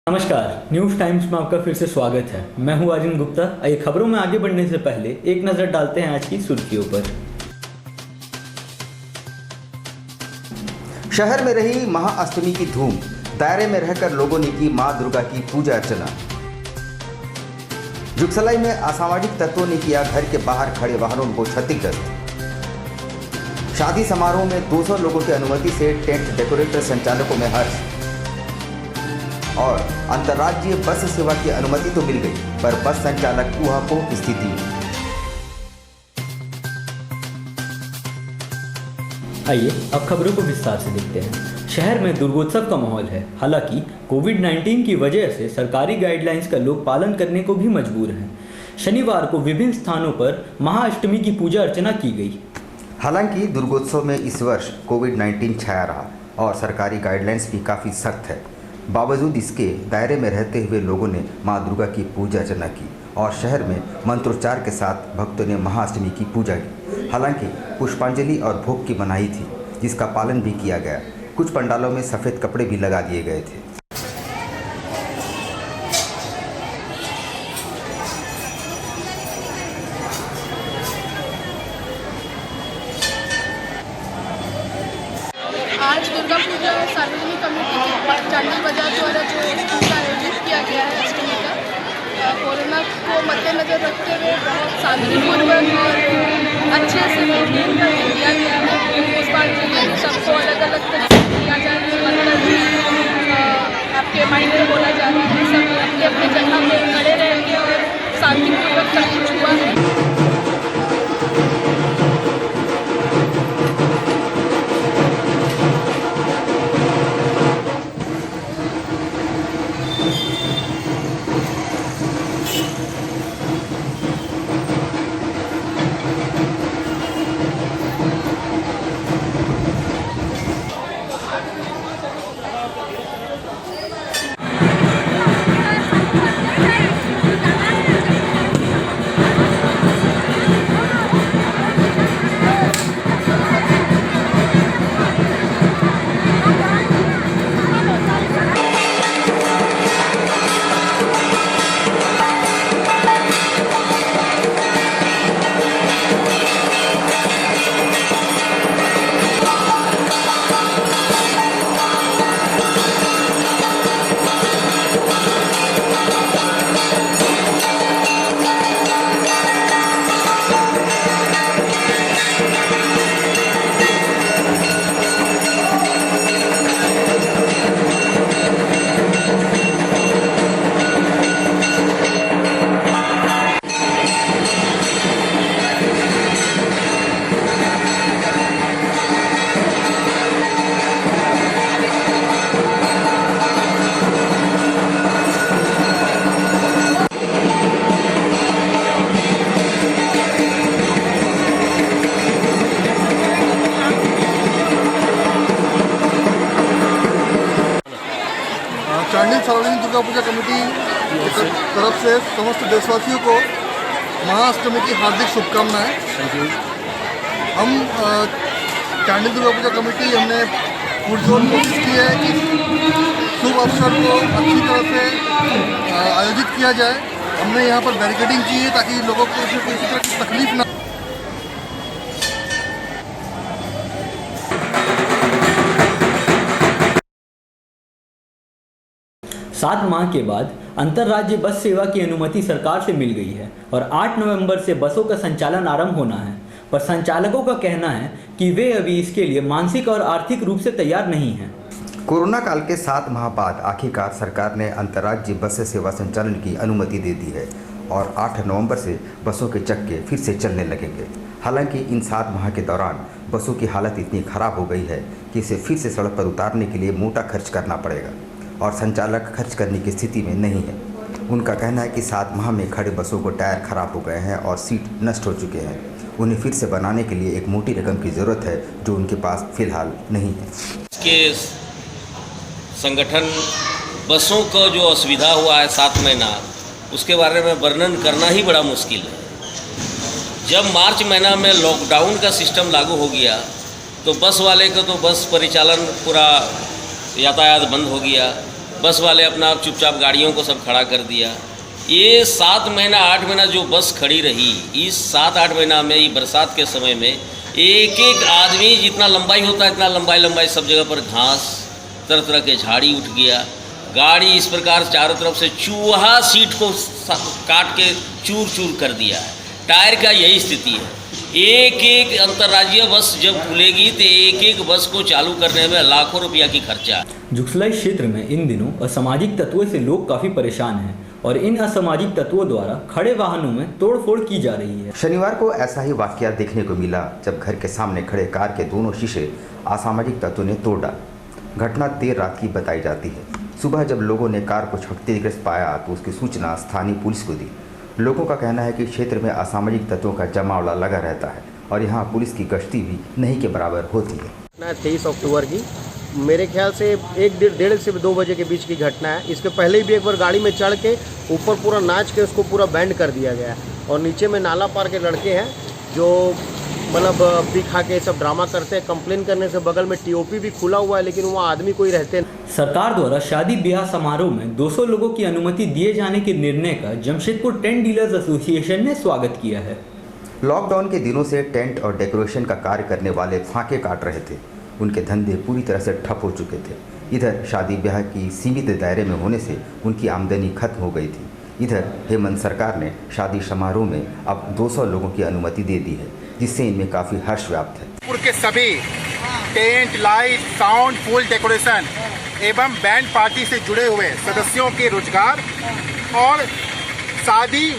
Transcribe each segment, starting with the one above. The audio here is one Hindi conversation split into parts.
नमस्कार, न्यूज़ टाइम्स में आपका फिर से स्वागत है। मैं हूं आर्यन गुप्ता। आइए खबरों में आगे बढ़ने से पहले एक नज़र डालते हैं आज की सुर्खियों पर। शहर में रही महाअष्टमी की धूम, दायरे में रहकर लोगों ने की मां दुर्गा की पूजा अर्चना। जुगसलाई में असामाजिक तत्वों ने किया घर के बाहर खड़े वाहनों को क्षतिग्रस्त। शादी समारोह में 200 लोगों की अनुमति से टेंट डेकोरेटर संचालकों में हर्ष। और अंतर्राज्यीय बस सेवा की अनुमति तो मिल गई, पर बस संचालक ऊहापोह स्थिति। आइए अब खबरों को विस्तार से देखते हैं। शहर में दुर्गोत्सव का माहौल है। हालांकि कोविड-19 की वजह से सरकारी गाइडलाइंस का लोग पालन करने को भी मजबूर हैं। शनिवार को विभिन्न स्थानों पर महाअष्टमी की पूजा अर्चना की गई। हालांकि दुर्गोत्सव में इस वर्ष कोविड-19 छाया रहा और सरकारी गाइडलाइंस भी काफ़ी सख्त है। बावजूद इसके दायरे में रहते हुए लोगों ने मां दुर्गा की पूजा अर्चना की और शहर में मंत्रोच्चार के साथ भक्तों ने महाअष्टमी की पूजा की। हालांकि पुष्पांजलि और भोग की मनाही थी, जिसका पालन भी किया गया। कुछ पंडालों में सफ़ेद कपड़े भी लगा दिए गए थे। आज दुर्गा पूजा सार्वजनिक कमेटी के चांदी बाजार द्वारा जो पूजा आयोजित किया गया है अष्टमी का, कोरोना को मद्देनजर रखते हुए बहुत शांतिपूर्वक और अच्छे से मेंटेन करके किया गया है। पुष्पांजलि सबको अलग अलग तरीके से किया जाए, आपके माइंड में बोला जा रहा है, सब अपनी अपनी जगह पर खड़े रहेंगे और शांतिपूर्वक सब कुछ हुआ है। चांडिल सार्वजनिक दुर्गा पूजा कमेटी की तरफ से समस्त देशवासियों को महाअष्टमी की हार्दिक शुभकामनाएं। हम चांडिल दुर्गा पूजा कमेटी हमने पुरजोर कोशिश की है कि शुभ अवसर को अच्छी तरह से आयोजित किया जाए। हमने यहाँ पर बैरिकेडिंग की है ताकि लोगों को किसी तरह की तकलीफ ना। 7 माह के बाद अंतर्राज्यीय बस सेवा की अनुमति सरकार से मिल गई है और 8 नवंबर से बसों का संचालन आरंभ होना है। पर संचालकों का कहना है कि वे अभी इसके लिए मानसिक और आर्थिक रूप से तैयार नहीं हैं। कोरोना काल के 7 माह बाद आखिरकार सरकार ने अंतर्राज्यीय बस सेवा संचालन की अनुमति दे दी है और 8 नवंबर से बसों के चक्के फिर से चलने लगेंगे। हालांकि इन 7 माह के दौरान बसों की हालत इतनी ख़राब हो गई है कि इसे फिर से सड़क पर उतारने के लिए मोटा खर्च करना पड़ेगा और संचालक खर्च करने की स्थिति में नहीं है। उनका कहना है कि 7 माह में खड़े बसों को टायर खराब हो गए हैं और सीट नष्ट हो चुके हैं। उन्हें फिर से बनाने के लिए एक मोटी रकम की ज़रूरत है, जो उनके पास फिलहाल नहीं है। इसके संगठन बसों का जो असुविधा हुआ है 7 महीना, उसके बारे में वर्णन करना ही बड़ा मुश्किल है। जब मार्च महीना में लॉकडाउन का सिस्टम लागू हो गया तो बस वाले को तो बस परिचालन पूरा यातायात बंद हो गया। बस वाले अपना चुपचाप गाड़ियों को सब खड़ा कर दिया। ये 7 महीना 8 महीना जो बस खड़ी रही, इस 7-8 महीना में ये बरसात के समय में एक एक आदमी जितना लंबाई होता है इतना लंबाई सब जगह पर घास, तरह तरह के झाड़ी उठ गया। गाड़ी इस प्रकार चारों तरफ से चूहा सीट को काट के चूर चूर कर दिया है। टायर का यही स्थिति है। एक एक अंतर्राज्यीय बस जब खुलेगी तो एक एक बस को चालू करने में लाखों रुपया की खर्चा। जुगसलाई क्षेत्र में इन दिनों असामाजिक तत्वों से लोग काफ़ी परेशान हैं और इन असामाजिक तत्वों द्वारा खड़े वाहनों में तोड़फोड़ की जा रही है। शनिवार को ऐसा ही वाकया देखने को मिला जब घर के सामने खड़े कार के दोनों शीशे असामाजिक तत्वों ने तोड़ डाले। घटना देर रात की बताई जाती है। सुबह जब लोगों ने कार को क्षतिग्रस्त पाया तो उसकी सूचना स्थानीय पुलिस को दी। लोगों का कहना है कि क्षेत्र में असामाजिक तत्वों का जमावड़ा लगा रहता है और यहाँ पुलिस की गश्ती भी नहीं के बराबर होती है। 23 अक्टूबर की मेरे ख्याल से 1-1:30 से 2 बजे के बीच की घटना है। इसके पहले भी एक बार गाड़ी में चढ़ के ऊपर पूरा नाच के उसको पूरा बैंड कर दिया गया है और नीचे में नाला पार के लड़के हैं जो मतलब पी खा के सब ड्रामा करते हैं। कंप्लेन करने से बगल में टीओपी भी खुला हुआ है लेकिन वहाँ आदमी कोई रहते नहीं। सरकार द्वारा शादी ब्याह समारोह में 200 लोगों की अनुमति दिए जाने के निर्णय का जमशेदपुर टेंट डीलर्स एसोसिएशन ने स्वागत किया है। लॉकडाउन के दिनों से टेंट और डेकोरेशन का कार्य करने वाले फांके काट रहे थे। उनके धंधे पूरी तरह से ठप हो चुके थे। इधर शादी ब्याह की सीमित दायरे में होने से उनकी आमदनी खत्म हो गई थी। इधर हेमंत सरकार ने शादी समारोह में अब 200 लोगों की अनुमति दे दी है, जिससे इनमें काफ़ी हर्ष व्याप्त है। के सभी tent, light, sound, full decoration एवं बैंड पार्टी से जुड़े हुए सदस्यों के रोजगार और शादी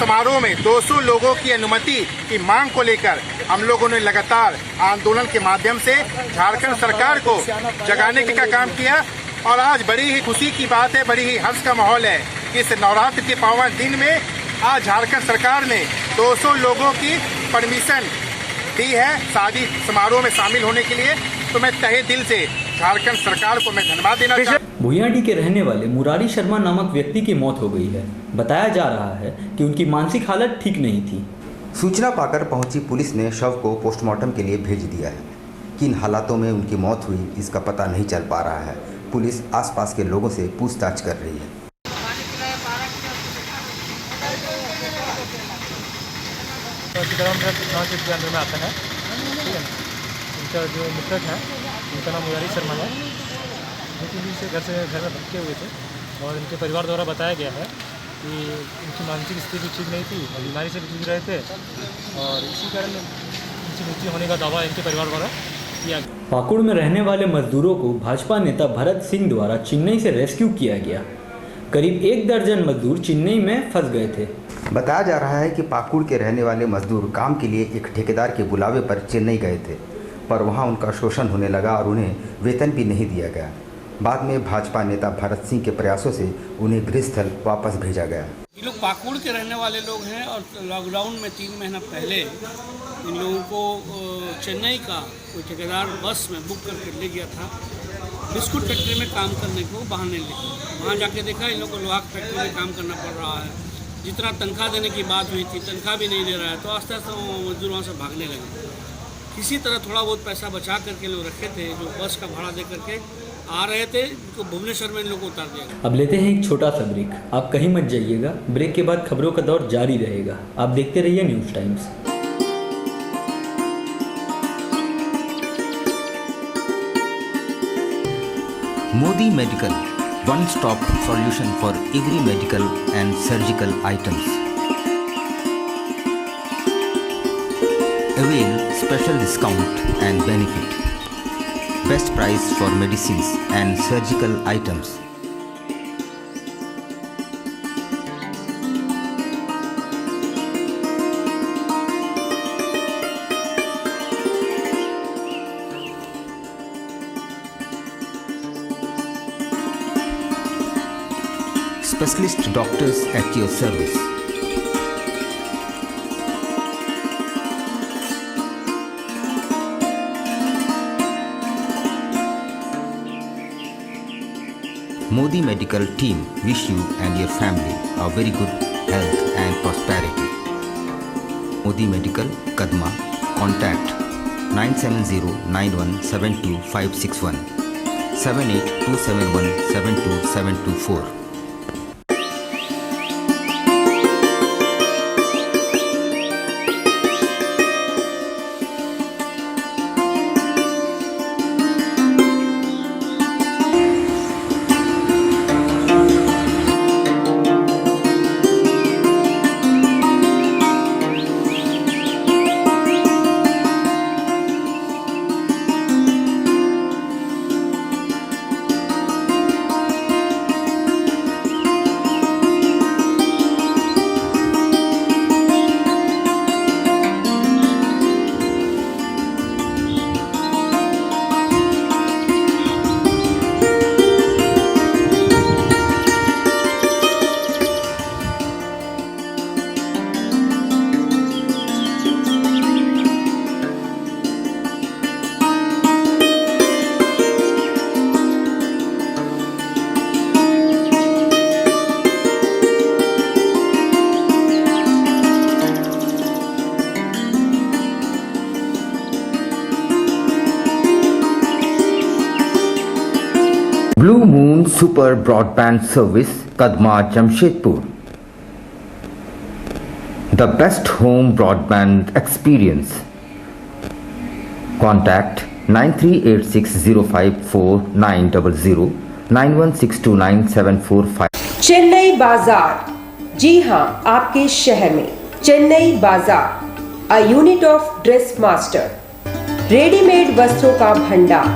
समारोह में 200 लोगों की अनुमति की मांग को लेकर हम लोगों ने लगातार आंदोलन के माध्यम से झारखंड सरकार को जगाने का काम किया और आज बड़ी ही खुशी की बात है, बड़ी ही हर्ष का माहौल है कि इस नवरात्र के पावन दिन में आज झारखंड सरकार ने 200 लोगों की परमिशन दी है शादी समारोह में शामिल होने के लिए। तो मैं तहे दिल से झारखंड सरकार को मैं धन्यवाद देना चाहता हूं। भुइयांडीह के रहने वाले मुरारी शर्मा नामक व्यक्ति की मौत हो गई है। बताया जा रहा है कि उनकी मानसिक हालत ठीक नहीं थी। सूचना पाकर पहुंची पुलिस ने शव को पोस्टमार्टम के लिए भेज दिया है। किन हालातों में उनकी मौत हुई इसका पता नहीं चल पा रहा है। पुलिस आसपास के लोगों से पूछताछ कर रही है। सीताराम थाना के अंदर में आता है, ठीक है। उनका जो मृतक है उनका नाम मुरारी शर्मा है, जो कि से घर में भटके हुए थे और इनके परिवार द्वारा बताया गया है कि उनकी मानसिक स्थिति ठीक नहीं थी और बीमारी से जूझ रहे थे और इसी कारण उनकी मृत्यु होने का दावा इनके परिवार द्वारा किया गया। पाकुड़ में रहने वाले मजदूरों को भाजपा नेता भरत सिंह द्वारा चेन्नई से रेस्क्यू किया गया। करीब 1 दर्जन मजदूर चेन्नई में फंस गए थे। बताया जा रहा है कि पाकुड़ के रहने वाले मजदूर काम के लिए एक ठेकेदार के बुलावे पर चेन्नई गए थे, पर वहां उनका शोषण होने लगा और उन्हें वेतन भी नहीं दिया गया। बाद में भाजपा नेता भरत सिंह के प्रयासों से उन्हें गृहस्थल वापस भेजा गया। ये लोग पाकुड़ के रहने वाले लोग हैं और लॉकडाउन में 3 महीना पहले इन लोगों को चेन्नई का कोई ठेकेदार बस में बुक करके ले गया था बिस्कुट फैक्ट्री में काम करने को बहाने लेके। वहाँ जाके देखा इन लोगों को लोहा फैक्ट्री में काम करना पड़ रहा है। जितना तनख्वाह देने की बात हुई थी तनख्वाह भी नहीं दे रहा है, तो आस्ते आस्ते मजदूर वहाँ से भागने लगे। किसी तरह थोड़ा बहुत पैसा बचा करके लोग रखे थे जो बस का भाड़ा दे करके आ रहे थे, तो भुवनेश्वर में इन लोगों को उतार दिया गया। अब लेते हैं एक छोटा सा ब्रेक। आप कहीं मत जाइएगा, ब्रेक के बाद खबरों का दौर जारी रहेगा। आप देखते रहिए news times. Modi medical, one stop solution for every medical and surgical items. Avail special discount and benefit. Best price for medicines and surgical items. Specialist doctors at your service. Modi Medical team wish you and your family a very good health and prosperity. Modi Medical, Kadma. Contact 9709172561 7827172724। Blue Moon Super Broadband Service, Kadma, Jamshedpur. The best home broadband experience. Contact 9386054900 91629745। Chennai बाजार, जी हाँ, आपके शहर में चेन्नई बाजार, a unit of dress master, readymade वस्त्रों का भंडार,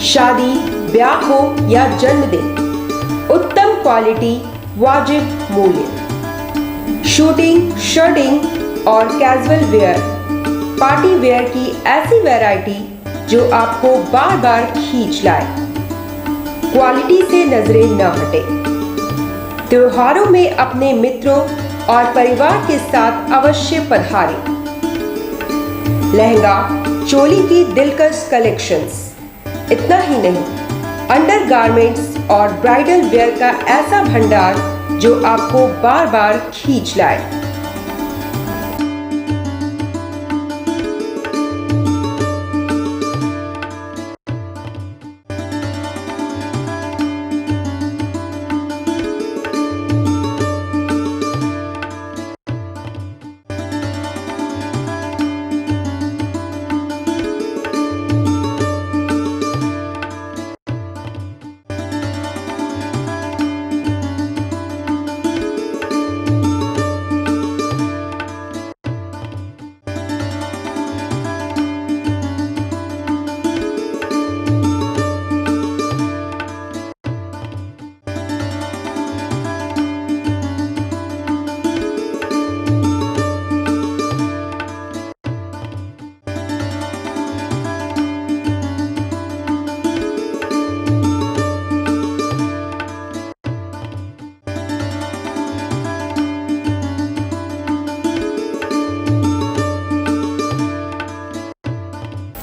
शादी ब्याह हो या जन्मदिन, उत्तम क्वालिटी, वाजिब मूल्य, शूटिंग, शर्टिंग और कैजुअल वेयर, पार्टी वेयर की ऐसी वैरायटी जो आपको बार बार खींच लाए, क्वालिटी से नजरें न हटे। त्योहारों में अपने मित्रों और परिवार के साथ अवश्य पधारें। लहंगा, चोली की दिलकश कलेक्शंस, इतना ही नहीं, अंडरगारमेंट्स और ब्राइडल वेयर का ऐसा भंडार जो आपको बार बार खींच लाए।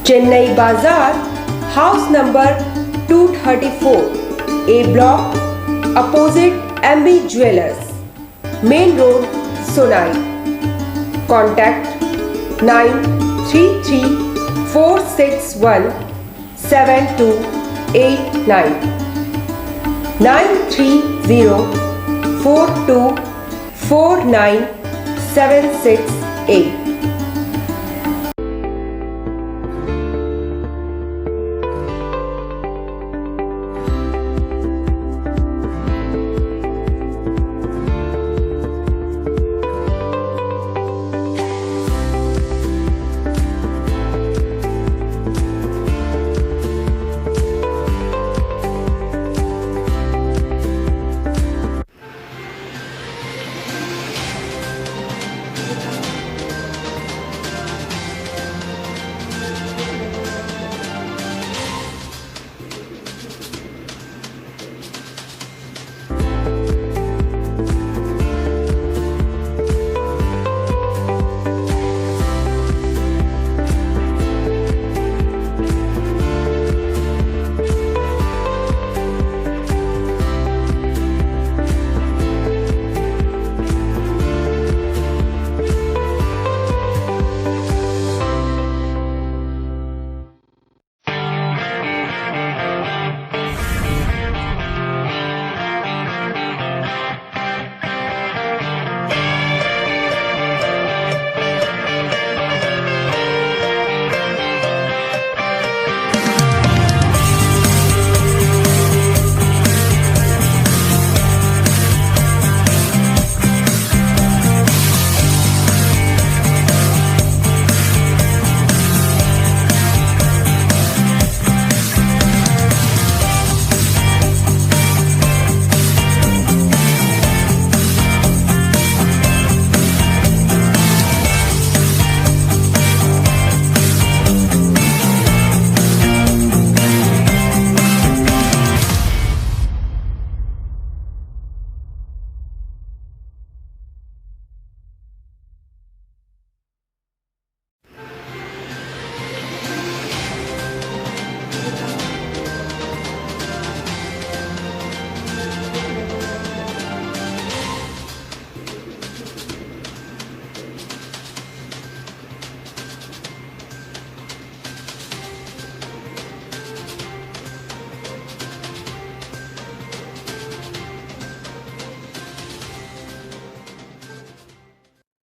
Chennai Bazar, house number 234, A block, opposite MB jewellers, main road, Sonai. Contact 9334617289 9304249768।